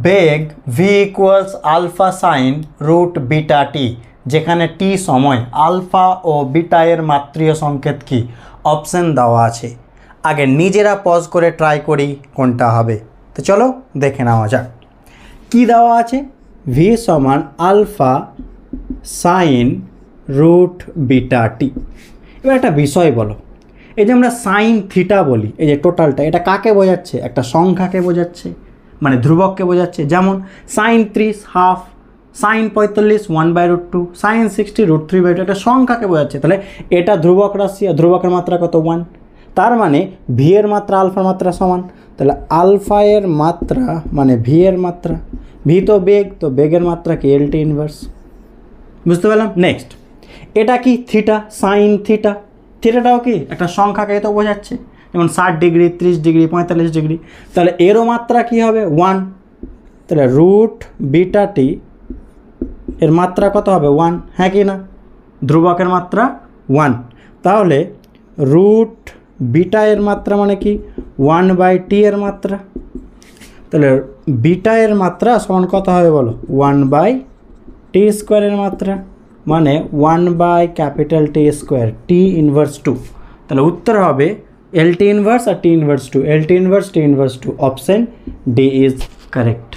বেগ V equals alpha sine root beta T, যেখানে T সময় alpha ও beta এর মাত্রীয় সংকেত কি? অপশন দেওয়া আছে। আগে নিজেরা পজ করে ট্রাই করি কোনটা হবে। তো চলো দেখে নেওয়া যাক। কি দেওয়া আছে? ভি সমান alpha sine root beta T. এবার একটা বিষয় বলো, এই যে আমরা সাইন থিটা বলি, এই যে টোটালটা, এটা কাকে বোঝাচ্ছে? একটা সংখ্যাকে বোঝাচ্ছে, মানে ধ্রুবককে বোঝাচ্ছে। যেমন সাইন 30 হাফ, সাইন 45 1/√2, সাইন 60 √3/2, একটা সংখ্যাকে বোঝাচ্ছে। তাহলে এটা ধ্রুবক রাশি, আর ধ্রুবকের মাত্রা কত? 1। তার মানে ভি এর মাত্রা আলফার মাত্রা সমান। তাহলে আলফা এর মাত্রা মানে ভি এর মাত্রা, ভি তো বেগ, তো বেগের মাত্রা কি? LT inverse. বুঝতে পারলাম? নেক্সট, এটা কি? Theta, sine theta. থিটাটাও কি একটা সংখ্যাকে তো বোঝাচ্ছে, যেমন 60 ডিগ্রি, 30 ডিগ্রি, 45 ডিগ্রি। তাহলে এরও মাত্রা কি হবে? 1। তাহলে রুট বিটা টি এর মাত্রা কত হবে? 1, হ্যাঁ কি না? ধ্রুবকের মাত্রা 1। তাহলে রুট বিটা এর মাত্রা মানে কি? 1/t এর মাত্রা। তাহলে বিটা এর মাত্রা সমান কত হবে বলো? 1/t² এর মাত্রা, মানে 1/T², টি ইনভার্স 2। তাহলে উত্তর হবে LT ইনভার্স আর T inverse 2, LT inverse T inverse 2। Option D is correct.